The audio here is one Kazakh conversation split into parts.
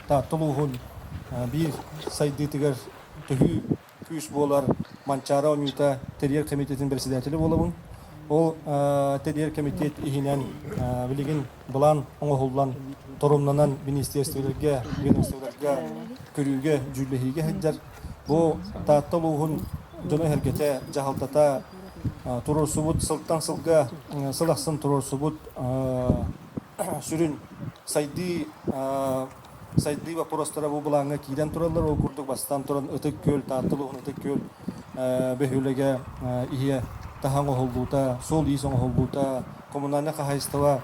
тааттылуғын bir сайдытыгар түхі күш болар Манчара Омюта Терьер комитетин председателі болабын. Ол Терьер комитет ихинен билигин булан оңоһуллан торумнанан министрликтерге, ведомстволарга көрүүгө жүллехиге хеджер. Бу тааттылуғын жона херкете жахалтата турурсубут сылтан сылга сылахсын турурсубут сүрүн сайды вопростара бу булаңга кийден туралар, ол курдук бастан туран ытык көл тааттылуғын ытык көл бөхүлеге ихе тахаңа холдута, сол исоң холдута, коммунальный хозяйство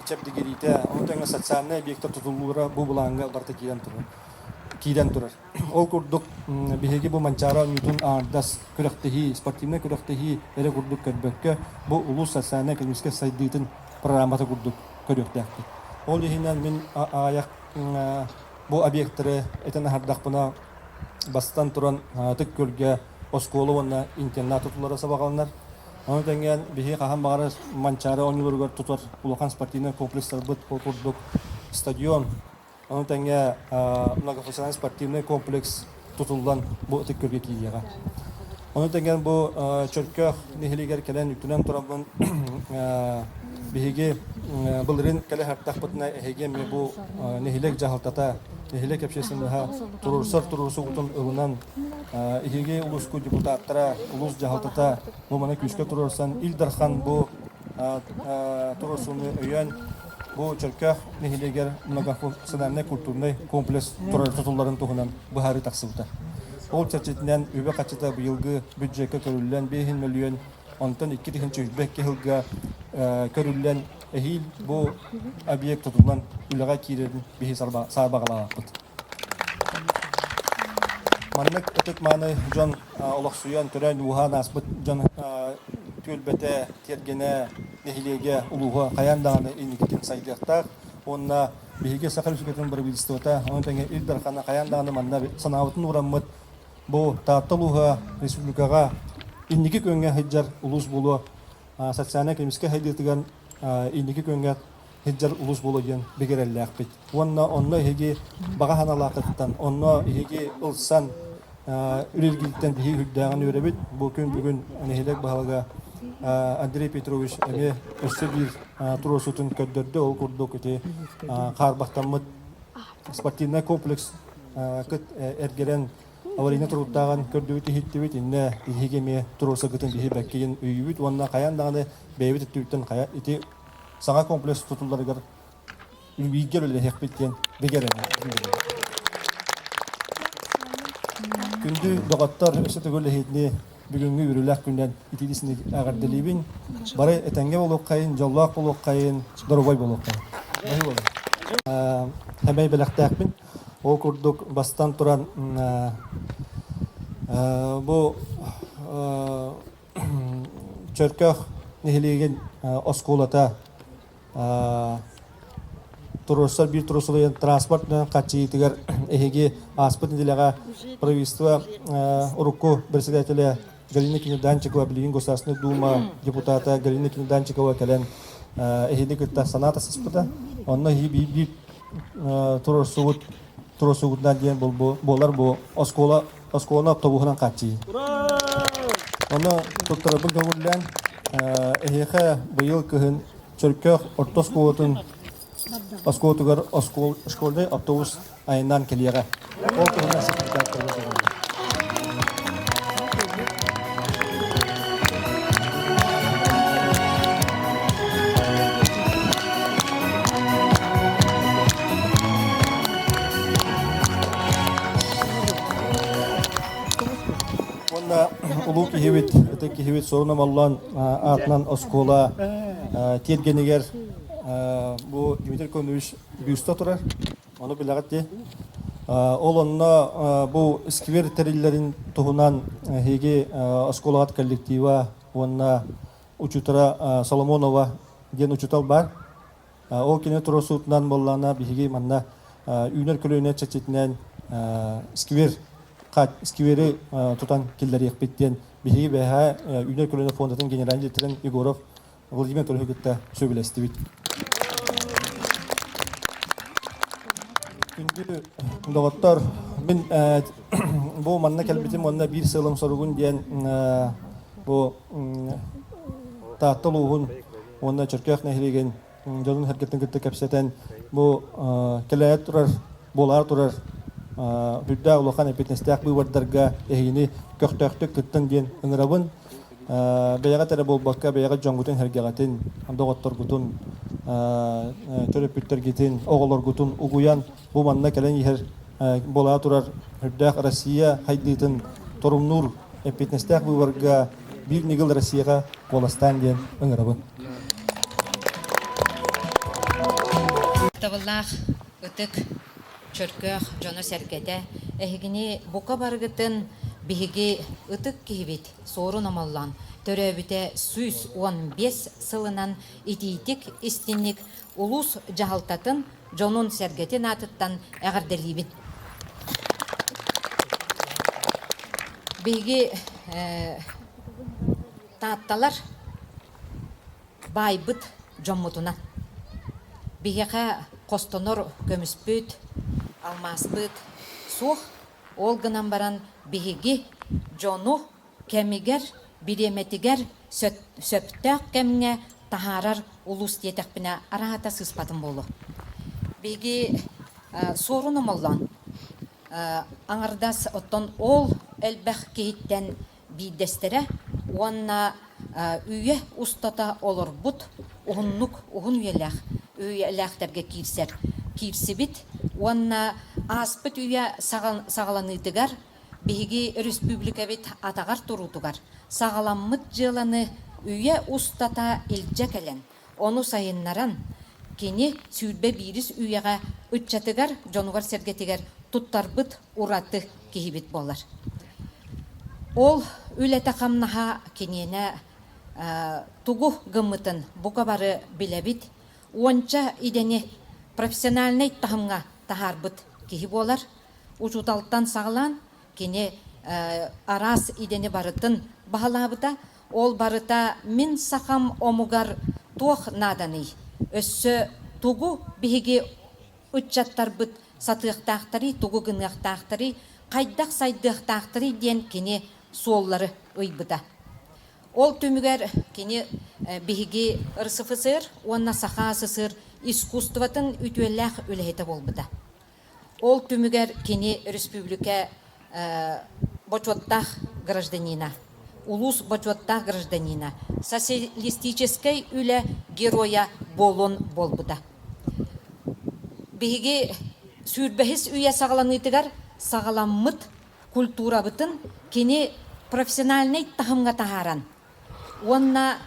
чепдигерите, онтаңа социальный объекттер тутулура бу булаңга барта кийден турар. Ол курдук биһиги бу Манчара Ньютон ардас күрәктеһи, спортивный күрәктеһи эре курдук кәрбәккә бу улус социальный экономик сайдытын программата курдук көрөктәкти. Ол ихинен мин аяк бу объекттары этен хардакпына бастан туран тык көлгә осколовна интернат тутулары сабаганнар. Аны тәнгән биһи каһан багары Манчара онлургар тутар улахан спортивный комплекстар бит курдук стадион. Аны тәнгә многофункциональный спортивный комплекс тутулган бу тык көлгә киягә. Аны тәнгән бу чөркә нихилигәр кәлән үтүнән торабын биһиге булрын кәлә хаттак бутна эһеге ме бу нихилек жахалтата нихилек общественныйга турурсу утун ылынан эһеге улуску депутаттара улус жахалтата бу мана күскә турурсан Илдархан бу турурсуны өйән бу чөркә нихилегер многофункциональный культурный комплекс турар тутулларын тугынан бахары таксылта. Ол чәчетнән үбә качыта быелгы бюджетка көрүлгән 5 миллион онтан 2,5 елга көрүлгән эһил бу объект тутулган үләгә кирен бихи сарбагала бит. Маннык этек маны жон олохсуян төрән ухан асбыт жон төлбәтә тергене нехилеге улуга каяндагы инникин сайдыктар онна биһиге сахар сүкетен бер билстота он тәңе Илдархана каяндагы манна санавытын ураммыт бу тааттылуга республикага инники көнгә хәҗҗәр улус булу социаль экономик хәҗҗәтгән инники көнгә хәҗҗәр улус булу дигән бигерәлләк бит. Онна һеге бага ханалакыттан онна һеге улсан үрелгилтен биһи хүддәгән үрәбит бу көн бүген нехилек баһалга Андрей Петрович эме өссөбир туросутун көддөрдө ол курдук ити карбактамыт спортивный комплекс кыт эргерен аварийный туруттаган көрдүбүт хиттибит инне ихигеме туроса кытын бихи бәккейин үйүбүт онна каяндагы бейбит түттен кая ити саңа комплекс тутулдарыгар үйгер эле хекбиттен бегерен күндү догаттар өсөтөгөлө хитни бүгүнгү үрүләк күндән итидисini агардылыбын бары этәнгә булып кайын жоллак булып кайын дорбай булып кайын хәбәй беләктәкмен ол курдук бастан туран бу чөркөх нехилеген осколата турусар бир турусулы транспортны качитыгар эһеге аспыт дилега правительство урукку председателя Галина Кинеданчикова билигин Государственная дума депутата Галина Кинеданчикова келен эһеде кытта саната сыспыта онна би турусугутдан ден болар бу оскола автобусынан качи. Онна туттарабын көгүллән эһеге быйыл кыһын чөркөх ортоскоотун оскоотугар школный автобус айынан келиэга. Ол кыһына сыптар көрүлгән. Улук ихивит, это кихивит сорунам аллан атнан оскола тергенегер бу Дмитрий Конович бюста турар. Оны билегатте. Ол онна бу сквер териллерин туһунан хеге осколагат коллектива, онна учутара Соломонова ден учутал бар. Ол кине туросутнан боллана биһиге манна үйнер көлөнө чачетнен сквери тутан киллери якпеттен биһиге бэха үйнер көлөнө фондатын генеральный директорын Егоров Владимир Толюгетта сөбелестибит. Күндү доғыттар, мен бұл манна кәлбетім онна бір сылым сорғын ден бұл тааттыл уғын онна чөркөк нәхилеген жонын әркеттін күтті кәпсетен бұл кәләйет тұрар, болар тұрар бүлді ұлақан әпетнестәк бұйвардарға әйіні көқтөктік күттін ден ұңырабын бәйіға тәрі бол баққа бәйіға жоңғытын әргеғатын доғыттар күтін төрөпүттер гитин оголор гутун угуян бу манна келен ихер бола турар хүрдәк Россия хайдытын торумнур эпитнестәк буйварга бир нигыл Россияга боластан ден ыңырабын. Таваллах ытык чөркөх жоно сәргәдә эхигини бука баргытын биһиги ытык кибит сору намаллан төрөбүтэ 115 сылынан ититик истинник улус жахалтатын жонун сәргәтин атыттан әгәрделибит. Биһиги таатталар байбыт жоммутуна. Биһига костонор көмүспүт, алмаспыт, сух ол гынан баран биһиги жону кемигер биреметигер сөптөк кемге тахарар улус диетекпине арахата сыспатын болу. Биги сорunu моллан аңардас оттон ол элбэх кейттен бидестере уанна үйе устата олорбут ухуннук ухун үйелэхтерге кирсибит уанна аспыт үйе сагаланыйтыгар биһиги республика бит атагар турутугар сагаламмыт жыланы үйе устата илже келен ону сайыннаран кини сүйбе бирис үйега үтчатыгар жонугар сергетигер туттарбыт ураты кихибит болар. Ол үлете камнаха кинине тугу гыммытын бука бары билебит уонча идени профессиональный тахымга тахарбыт кихи болар учуталттан сагалан кини арас идени барытын бахалабыта ол барыта мин сахам омугар туох наданы өссө тугу биһиги үтчаттарбыт сатыктактары тугу гыныктактары кайдак сайдыктактары ден кини суоллары ыйбыта. Ол түмүгер кини биһиги РСФСР уонна сахасысыр искусствотын үтүэллэх үлэхете болбыта. Ол түмүгер кини республика бочоттах гражданина, улус бочоттах гражданина, социалистической үле героя болон болбыта. Биһиги сүрбэхис үйе сагаланыйтыгар сагаламмыт культура бытын кини профессиональный тахымга тахаран. Уонна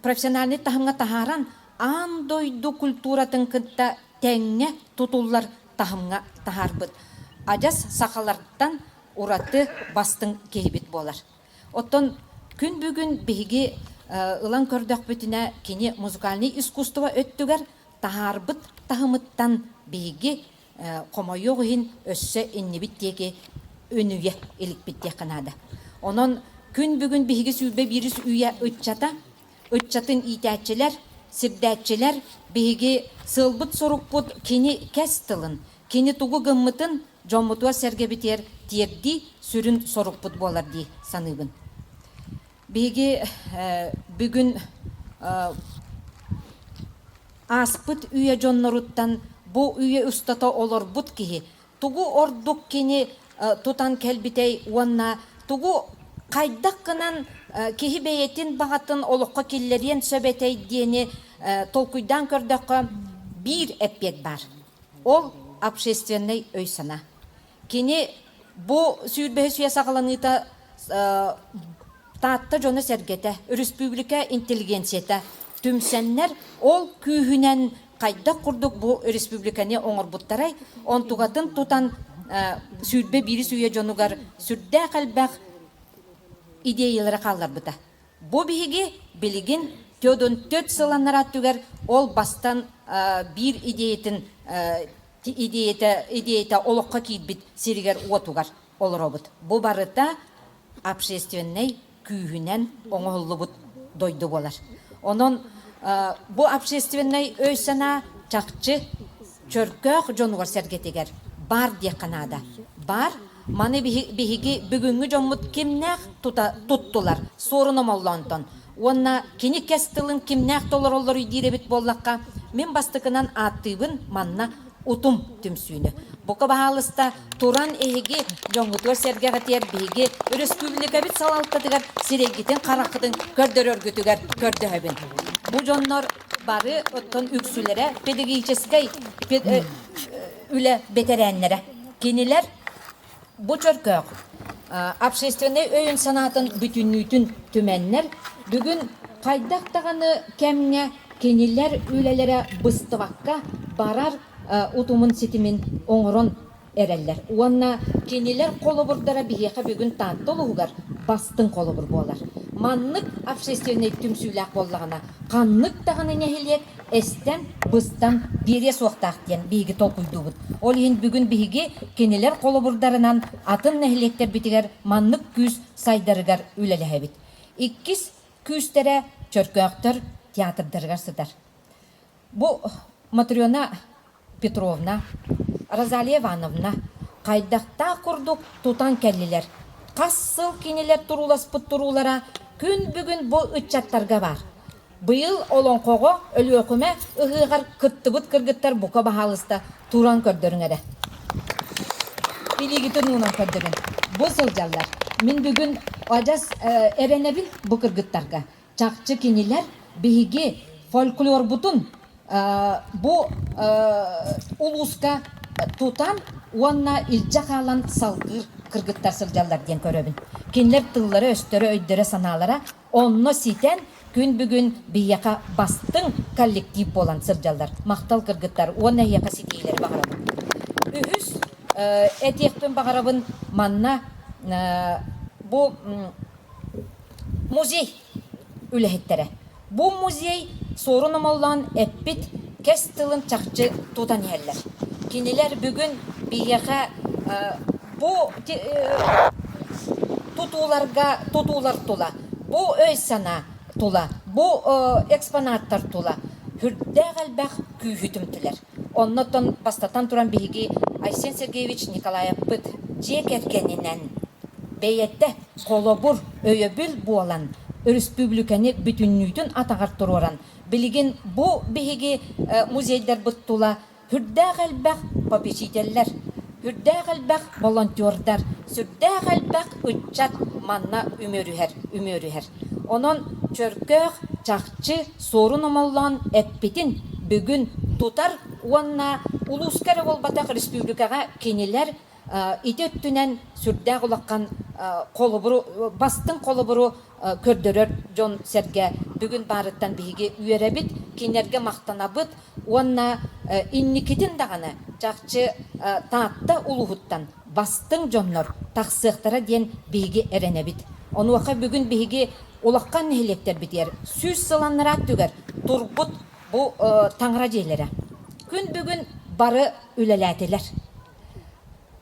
профессиональный тахымга тахаран андойду культуратын кытта теңне тутуллар тахымга тахарбыт. Ажас сақалардан ураты бастың кейбит болар. Оттон күн бүгін биһиги ылан көрдөк бүтүнө кини музыкальный искусство өттүгер тахарбыт тахымыттан биһиги комойогин өссө иннибиттеги өнүгө иликбитте канада. Онон күн бүгүн биһиги сүрбе бирис үйе өтчатын итәчелер, сирдәчелер биһиги сылбыт сорукпут кини кестылын, кини тугу гыммытын жоммутуа сергебитер тиерди сүрүн сорукпут болар ди саныбын. Биһиги бүгүн аспыт үйе жонноруттан бу үйе устата олорбут кихи тугу ордук кини тутан келбитей уанна тугу кайдак кынан кихи бейетин багатын олокко киллерен сөбетей диени толкуйдан көрдөккө бир эппет бар. Ол общественный өй сана. Кини бу сүйрбе сүйе сагаланыта таатта жоны сергете республика интеллигенцията түмсеннер ол күйүнен кайда курдук бу республиканы оңорбуттарай онтугатын тутан сүйрбе бири сүйе жонугар сүрдэ калбак идеялары калларбыта. Бу биһиги билигин төдөн төт сыланнара түгер ол бастан бир идеята олокка кийбит сиригер уотугар олоробут. Бу барыта общественный күйүнен оңоллубут дойду болар. Онон бу общественный өй сана чакчы чөркөөх жонугар сергетигер бар дия канада. Бар маны биһиги бүгүнгү жоммут кимнээх туттулар соруномоллонтон. Онна кини кестылын кимнээх толороллор үйдиребит боллакка мен бастыкынан аттыбын манна утум түмсүүнү. Бука баалыста туран эһиги жоңгутуар сергегатер биһиги республикабит салалтатыгар сирегитин каракытын көрдөрөргүтүгер көрдөһөбүн. Бу жоннор бары оттон үксүлере педагогической үле бетеренлере. Кинилер бу чөркөк общественный өйүн санатын бүтүннүйтүн түменнер бүгүн кайдактаганы кемне кинилер үлелере быстыбакка барар утумун ситимин оңорон эреллер. Уанна кинилер колобурдара биһиэхэ бүгүн тааттолугар бастын колобур болар. Маннык общественный түмсүлэк боллагана каннык таганы нехилек эстен быстан бире суактак ден биги толкуйдубут. Ол ин бүгүн биги кинилер колобурдарынан атын нехилектер битигер маннык күз сайдарыгар үлелехебит. Иккис күзтере чөркөктөр театрдарыгар сыдар. Бу Матрёна Петровна, Розалия Ивановна кайдакта курдук тутан келлилер. Кассыл кинилер туруласпыт турулара күн бүгүн бу ытчаттарга бар. Быйыл олонкого өлүөкүмө ыгыгар кыттыбыт кыргыттар бука баалыста туран көрдөрүңөрө. Билигитин унан көрдөрүн. Бу сылжаллар. Мен бүгүн ажас эренебин бу кыргыттарга. Чакчы кинилер биги фольклор бутун бу улуска тутан уанна илжакалан салгыр кыргыттар сылжаллар ден көрөбүн. Кинилер тыллары өстөрө өйдөрө саналара онно ситен күн бүгүн бияка бастың коллектив болан сылжаллар. Мактал кыргыттар уанна яка сикейлери багарабын. Үһүс этиектен багарабын манна бу музей үлехеттере. Бу музей соруномоллан эппит кестылын чакчы тутан еллер. Кинилер бүгүн бияка бу тутуулар тула. Бу өй сана тула. Бу экспонаттар тула. Хүрдәгәлбәк күйүтүмтүлер. Оннотон бастатан туран биги Айсен Сергеевич Николаев бит жекеркенинен бейетте колобур өйөбүл буалан республиканы бүтүннүйтүн атагар туруран. Билигин бу биги музейдер буттула. Хүрдәгәлбәк попечительлер, хүрдәгәлбәк волонтердар, сүрдәгәлбәк үтчат манна үмөрүһәр. Онон чөркөк чакчы соруномоллан эппитин бүгүн тутар уанна улускара болбатак республикага кинилер итөттүнен сүрдәг улаккан колобуру бастын колобуру көрдөрөр жон серге бүгүн барыттан биги үйөрөбит кинерге мактанабыт уанна инникитин даганы чакчы таатта улугуттан бастын жоннор таксыктара ден биги эренебит. Онуака бүгүн биги улаккан нехилектер битер сүз сыланнара түгер турбут бу таңра жейлере. Күн бүгүн бары үлеләтелер.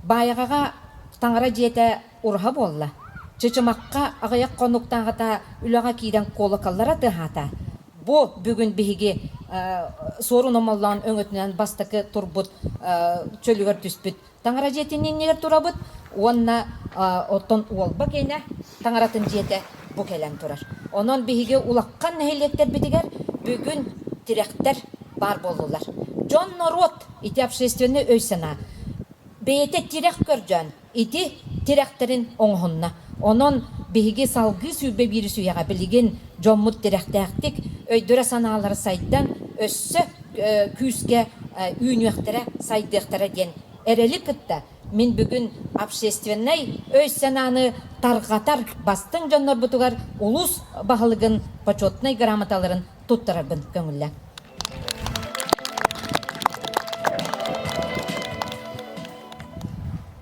Байыгага таңра жете урха болла. Чычымакка агаяк конуктагата үлага кийден колокаллара тыхата. Бу бүгүн биги соруномоллан өңөтүнөн бастакы турбут чөлүгөр түспүт. Таңра жетинин негер турабыт. Онна оттон уолба кейне таңратын жете бу келен турар. Онон биги улаккан нехилектер битигер бүгүн тиректер бар болдулар. Жон народ ити общественный өйсана. Бейте тирек көржөн, ити тиректерин оңхунна. Онон биги салгы сүйбе бири сүйяга билигин жоммут тиректектик өйдөрө санаалары сайдан өссө күзге үйнөктере сайдыктара ден эрели кытта. Мен бүгүн общественный өйсананы таргатар бастың жоннор бутугар улус баһалыгын почетный грамоталарын туттарабын көңүлле.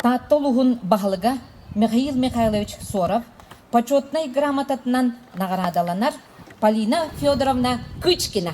Тааттолугун баһалыга Михаил Михайлович Соров почетный грамотатынан наградаланар Полина Федоровна Кычкина.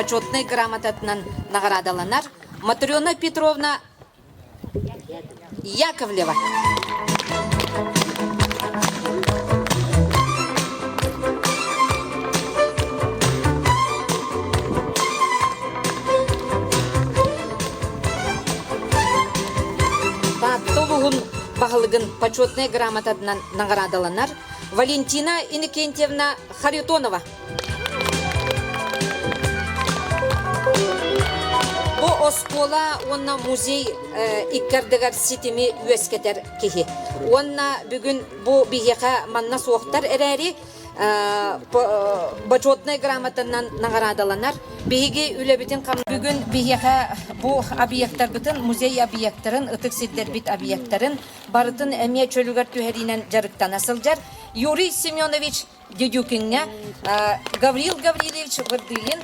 почетный грамотатынан наградаланар Матрена Петровна Яковлева. Толугун бағылығын почетный грамотатынан наградаланар Валентина Иннокентьевна Харитонова. Бу оскола онна музей иккардыгар ситими үескетер кихи. Онна бүгін бу бихеха манна соқтар әрәри почетный грамотанан наградаланар. Биһиги үлебитин кам бүгүн бихеха бу объекттар бүтүн музей объекттарын ытык сиддер бит объекттарын барытын эмие чөлүгөр түһәринен жарыктан асылжар Юрий Семенович Дедюкинге Гаврил Гаврилович Вырдылин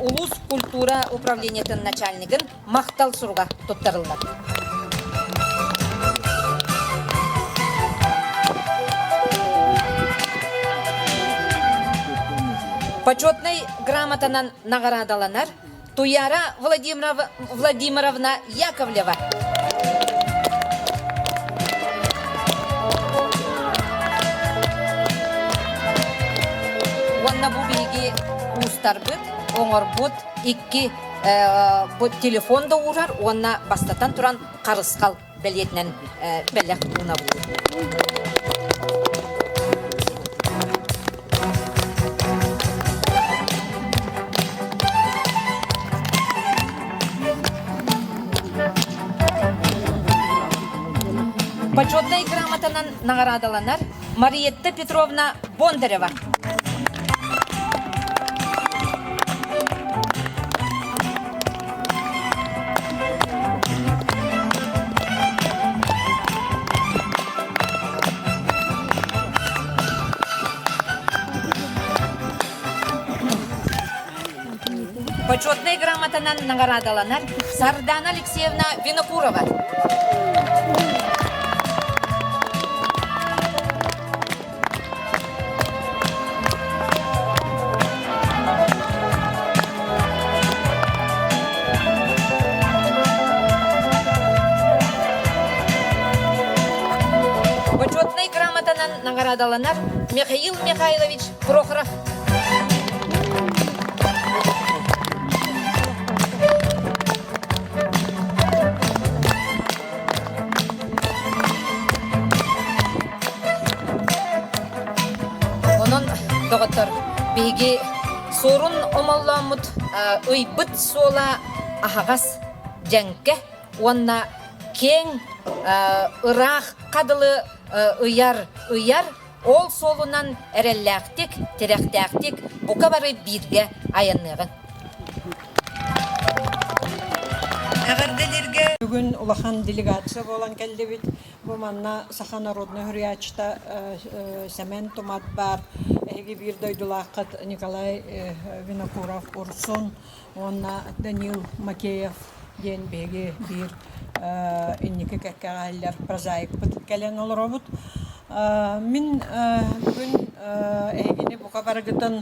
улус культура управлениятын начальнигин мактал сурга тоттарылган. Почетный грамотанан наградаланар Туяра Владимировна Яковлева. Онна бу биги устарбыт, оңорбут, икки телефонда урар, онна бастатан туран карыскал белетнен белек унабу. Почетный грамотанан наградаланар Мариетта Петровна Бондарева. Почетный грамотанан наградаланар Сардана Алексеевна Винокурова. Почетный грамотанан наградаланар Михаил Михайлович Прохоров. Доғыттар, бейге сорын омалламыд ұйбыт сола ағағас жәңке, онна кен ұрақ қадылы ұяр, ол солынан әрелләқтік, терәқтәқтік, бұқа бары бірге аянығын. Бүгін улахан делегация болан келді бит. Бұл манна Саха народный хурячта Сәмен Томат бар. Эги бир дойдулақыт Николай Винокуров Урсун, онна Данил Макеев ден беги бир инники кәккәғаллар прозаик бұт кәлен ол робот. Мен бүгін эгини бұқа барғытын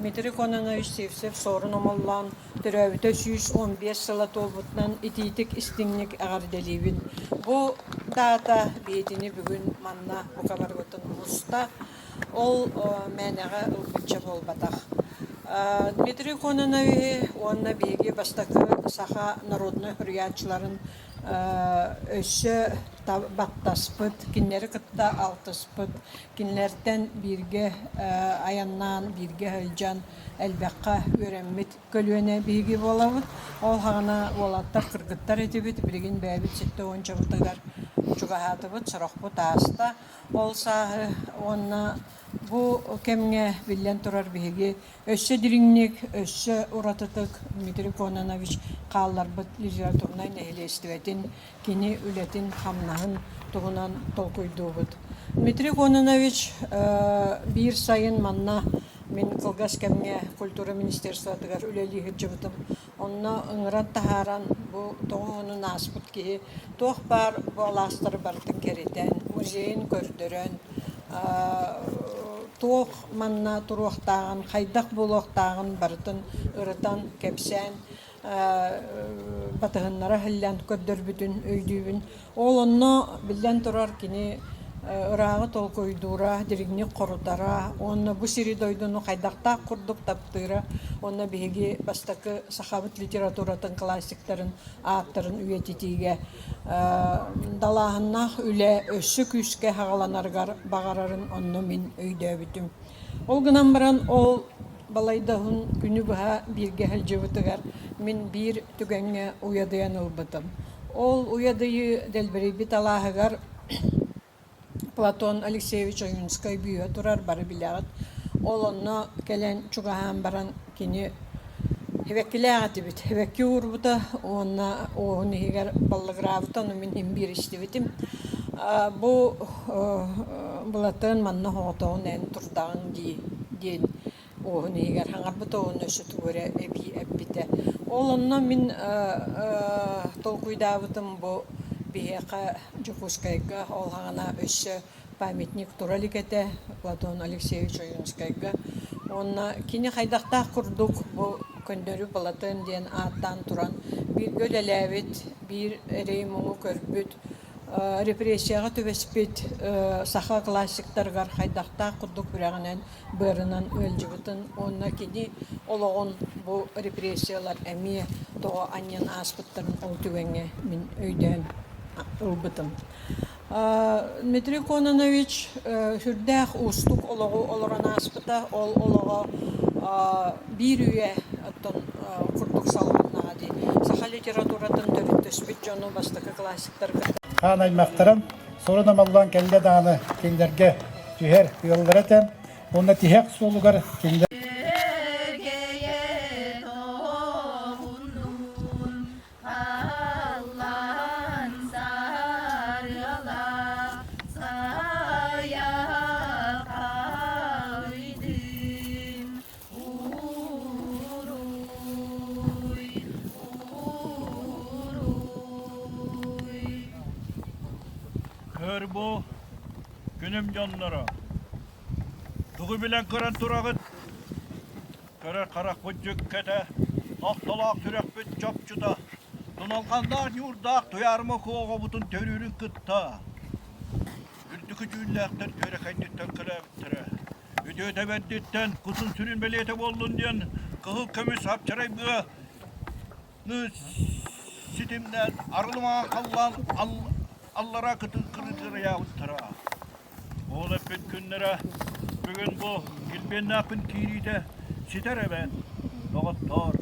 Дмитрий Кононович Севсев сорын омаллан түрәуіті 115 сыла толбутнан ититик истинник ағарделейбін. Бұл дата бетіні бүгін манна бұқа барғытын ұста ол мәнеға ұлбытча болбатақ. Дмитрий Кононович онна беги бастакы Саха народный хурячыларын өсі баттаспыт, кинлері кытта алтыспыт, кинлерден бирге аяннан, бирге хылжан, әлбәққа өрәммет көлуіне бейге болабыд. Ол хағына олаттар кыргыттар етебет, білген бәбіт сетті онча бұтығар чуғахатыбыд, сұрақпыт аста. Ол сағы онна bu kemge billen turar bihigi össe diringnik össe uratıtık Dmitri Kononovich qallar bit literaturna nehle istivetin kini ületin hamnahın tuğunan tolkuyduğud. Dmitri Kononovich bir sayın manna min Kılgas kemge Kultura Ministerstvatıgar üleli hıcıbıtım. Onna ıngıran taharan bu toğunu nasbut ki toğ bar bu alastır barıtın kereten muzeyin kördürön туох манна туруохтааган хайдах булуохтааган бартын ырытан кепсен батыгыннара хиллән көддөрбүтүн өйдүүбүн ол онно билден турар кини ыраагы толкойдуура диригни корутара онно бу сири дойдуну хайдакта курдук таптыра онно биги бастакы сахабыт литературатын классиктарын ааттарын үйетитиге далаһыннах үле өссү күскө хагаланаргар багарарын онно мин өйдөбүтүм ол гынан баран ол балайдahın günü baha bir gehelcevitigar min bir tügenge uyadayan ılbıtım. Ol uyadayı delberi bit alahıgar Platon Alekseyevich Oyunskay büyüyor durar barı bilagat. Ol onna gelen çugahan baran kini hevekkilagat bit. Hevekki urbuta onna onu higar ballıgrabıta onu min him bir istivitim. Bu bulatın manna hoğutağın en turdağın diyen onu higar hangarbuta onu ösütü göre ebi ebbite. Olonna min tolkuydabıtım bu biheka Jukhuskayga ol hana össü памятник тураликете Платон Алексеевич Oyunskayga. Onna kini haydaqta kurduk bu köndörü Balatın diyen ağıttan turan bir gölelevit, bir ereymuğu körpüt, represiyaga tübespit saha klassiktargar haydaqta kurduk birağınen bırınan ölcübütün. Onna kini oloğun bu represiyalar emi toğa anyan aspıtların ol tüvenge min öyden ılbıtım. Дмитрий Кононович хүрдэх устук ологу олорон аспыта ол олого бир үйе оттон курдук салгыннади саха литературатын төрүттөспүт жону бастакы классиктар хан аймактарым сорона маллан келде даны кендерге жүһер yollareten онда тихек сулугар кендер Kör bu günüm canlara. Tuğu bilen kıran turağıt. Körer karak bucuk kete. Aktalak türek büt çapçıda. Donalkanlar yurdak duyarma koğa butun törürün kıtta. Üldükü cüllekten köre kaynitten kılavittere. Üdüğü tebedditten kusun sürünmeliyete bollun diyen kıhıl kömüs hapçaray bığı. Nüs sitimden arılıma kallan Allara kırıkırı yağıttıra. Oğul öpün günlere, bugün bu gilben napın kiride sitere ben. Doktor,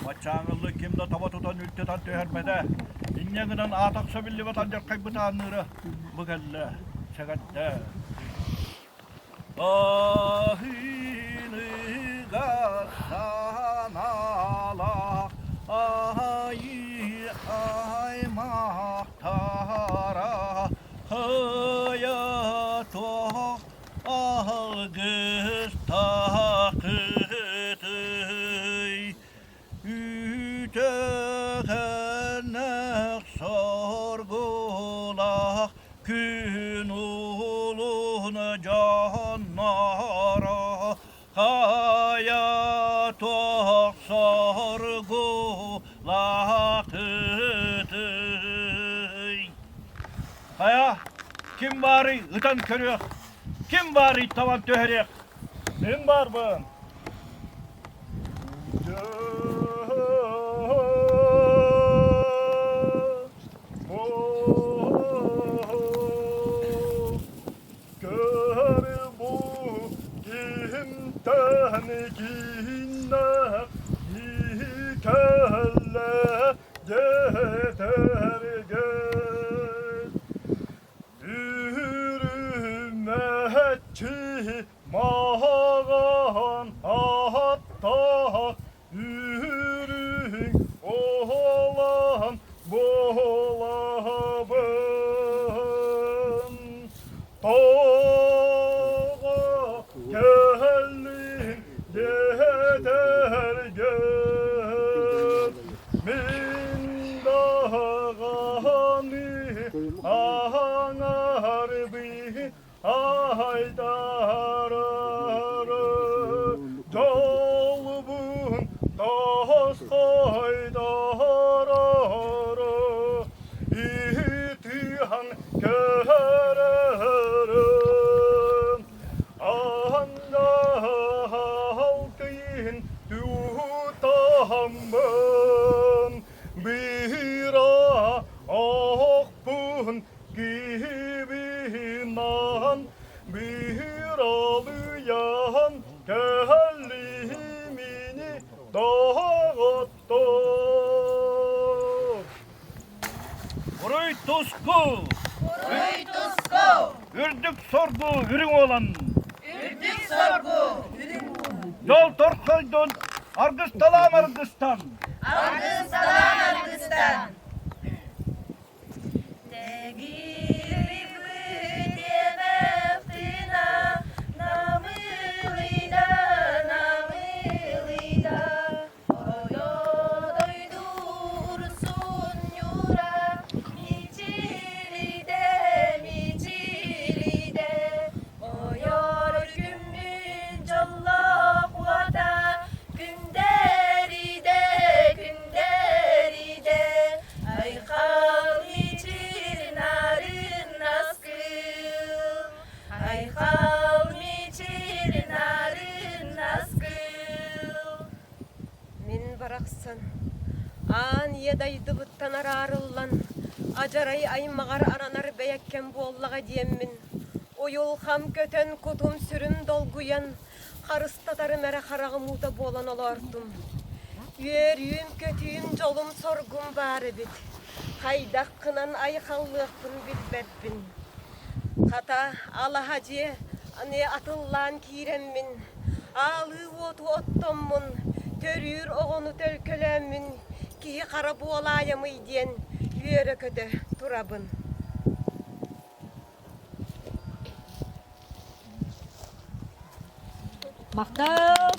maçağınlı kimde tava tutan ülkeden töhermede, İnyağından ataksa billi vatancar kaybıtanları, bu gelle, segatte. Ahini gassanalar, ay mahtara hayata algıs takıtı ütegenek sorgula gün uluna canlara hayata sorgula Haya, kim bari ıtan körüyor? Kim bari tavan töherek? Kim var bu? Gör bu gimten ginne hikelle yeter Yürümetçi mağan hatta yürün oğlan boğulabın Dağa gelin yeter gör min dağani ağar bir haydar Ayhan körüm Anda halkın tutamın Bir akpın gibinden Bir alıyan kelimini dağıttı. Kuruy tusku, ürdük sorgu, ürün olan. Yol torkoydun, Argıstalan Argıstan. Min baraksan, an yedaydı bıttan ararıllan, acaray ay mağar aranar beyekken bollağa diyemmin. O yol ham köten kutum sürüm dolguyan, karıstadarı mere harağımıda bolan olardum. Yürüyüm kötüyüm jolum sorgum bari bit, kaydak kınan ay hallıqpın bilbebbin. Kata ala hacı, ane atıllan kiremmin, alı otu ottommun, törür oğunu tölkölemmin, ki kara buolayamı diyen yürü kötü turabın. Maqtal.